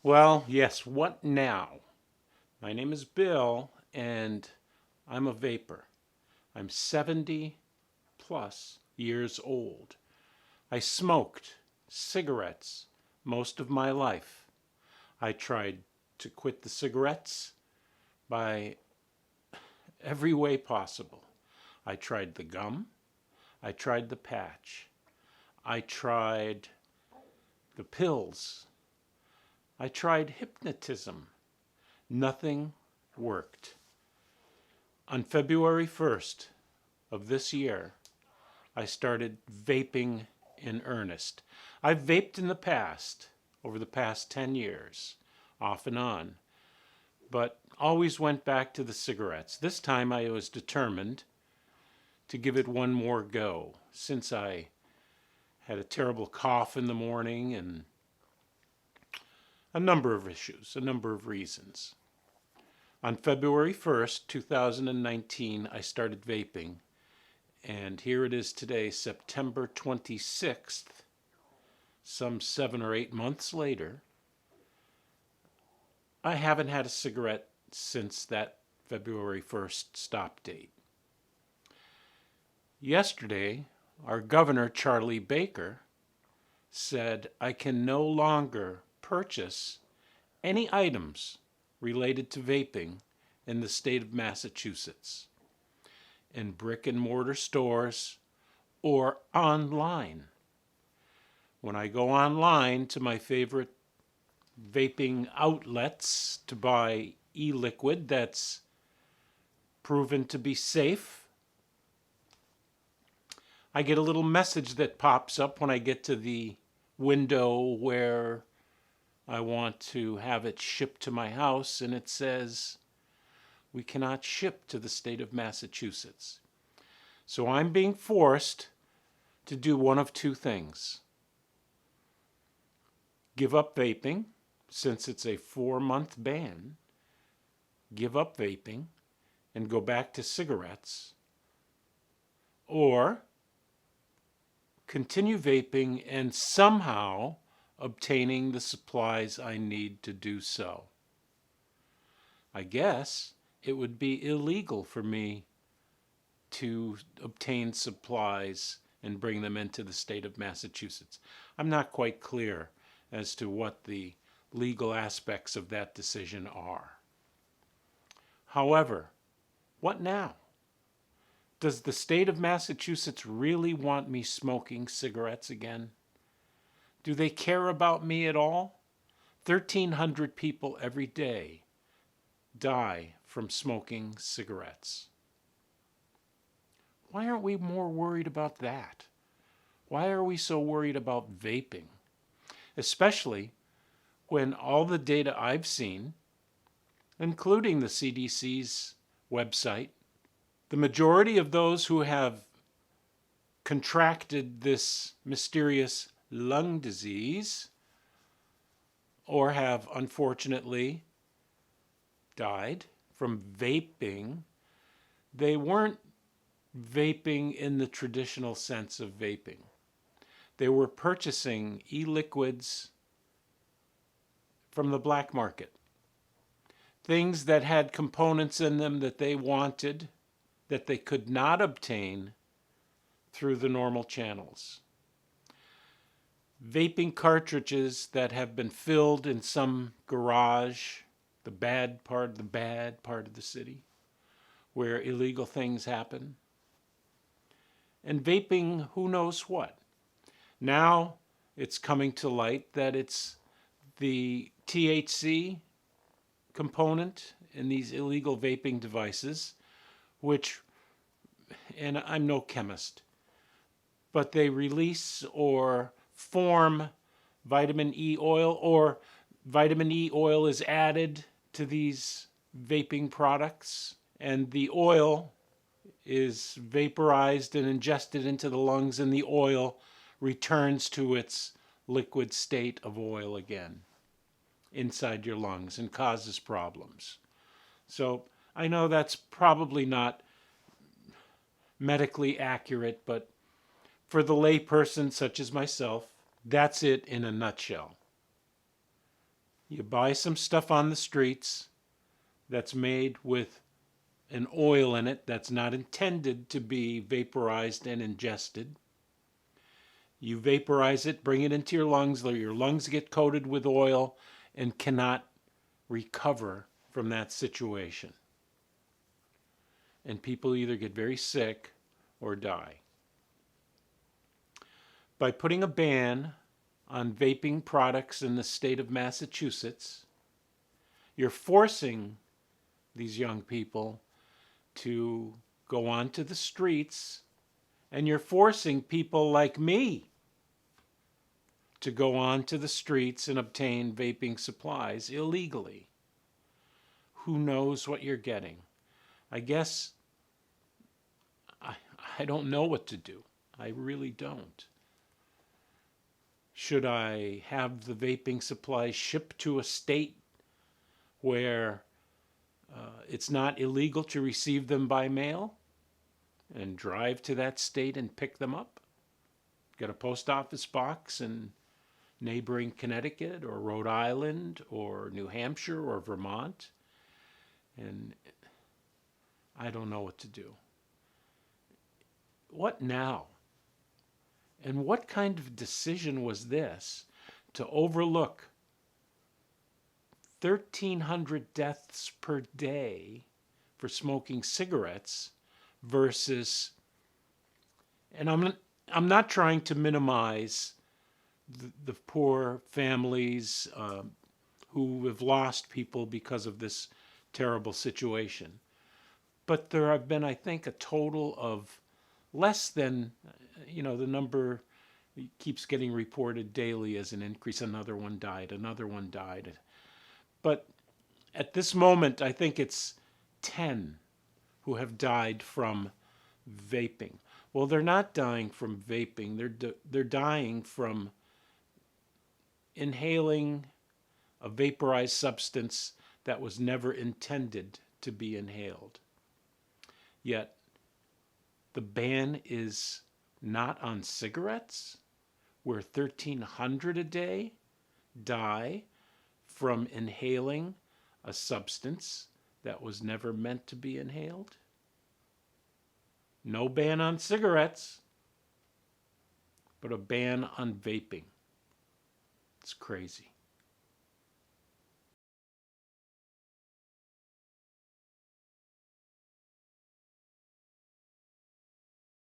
Well, yes, what now? My name is Bill, and I'm a vapor. I'm 70 plus years old. I smoked cigarettes most of my life. I tried to quit the cigarettes by every way possible. I tried the gum, I tried the patch, I tried the pills, I tried hypnotism. Nothing worked. On February 1st of this year, I started vaping in earnest. I've vaped in the past, over the past 10 years, off and on, but always went back to the cigarettes. This time I was determined to give it one more go since I had a terrible cough in the morning and a number of issues, a number of reasons. On February 1st, 2019, I started vaping, and here it is today, September 26th, some 7 or 8 months later. I haven't had a cigarette since that February 1st stop date. Yesterday, our governor, Charlie Baker, said I can no longer purchase any items related to vaping in the state of Massachusetts in brick and mortar stores or online. When I go online to my favorite vaping outlets to buy e-liquid that's proven to be safe, I get a little message that pops up when I get to the window where I want to have it shipped to my house, and it says, we cannot ship to the state of Massachusetts. So I'm being forced to do one of two things: give up vaping, since it's a 4-month ban, give up vaping and go back to cigarettes, or continue vaping and somehow obtaining the supplies I need to do so. I guess it would be illegal for me to obtain supplies and bring them into the state of Massachusetts. I'm not quite clear as to what the legal aspects of that decision are. However, what now? Does the state of Massachusetts really want me smoking cigarettes again? Do they care about me at all? 1,300 people every day die from smoking cigarettes. Why aren't we more worried about that? Why are we so worried about vaping? Especially when all the data I've seen, including the CDC's website, the majority of those who have contracted this mysterious lung disease or have unfortunately died from vaping, they weren't vaping in the traditional sense of vaping. They were purchasing e-liquids from the black market. Things that had components in them that they wanted that they could not obtain through the normal channels. Vaping cartridges that have been filled in some garage, the bad part of the city, where illegal things happen. And vaping who knows what. Now it's coming to light that it's the THC component in these illegal vaping devices, which, and I'm no chemist, but they release or form vitamin E oil, or vitamin E oil is added to these vaping products, and the oil is vaporized and ingested into the lungs, and the oil returns to its liquid state of oil again inside your lungs and causes problems. So I know that's probably not medically accurate, but for the layperson such as myself, that's it in a nutshell. You buy some stuff on the streets that's made with an oil in it that's not intended to be vaporized and ingested. You vaporize it, bring it into your lungs get coated with oil and cannot recover from that situation. And people either get very sick or die. By putting a ban on vaping products in the state of Massachusetts, you're forcing these young people to go onto the streets, and you're forcing people like me to go onto the streets and obtain vaping supplies illegally. Who knows what you're getting? I guess I don't know what to do. I really don't. Should I have the vaping supplies shipped to a state where it's not illegal to receive them by mail and drive to that state and pick them up? Get a post office box in neighboring Connecticut or Rhode Island or New Hampshire or Vermont? And I don't know what to do. What now? And what kind of decision was this to overlook 1,300 deaths per day for smoking cigarettes versus, and I'm not trying to minimize the poor families who have lost people because of this terrible situation. But there have been, I think, a total of less than, the number keeps getting reported daily as an increase. Another one died. But at this moment, I think it's 10 who have died from vaping. Well, they're not dying from vaping. They're dying from inhaling a vaporized substance that was never intended to be inhaled. Yet the ban is not on cigarettes, where 1,300 a day die from inhaling a substance that was never meant to be inhaled. No ban on cigarettes, but a ban on vaping. It's crazy.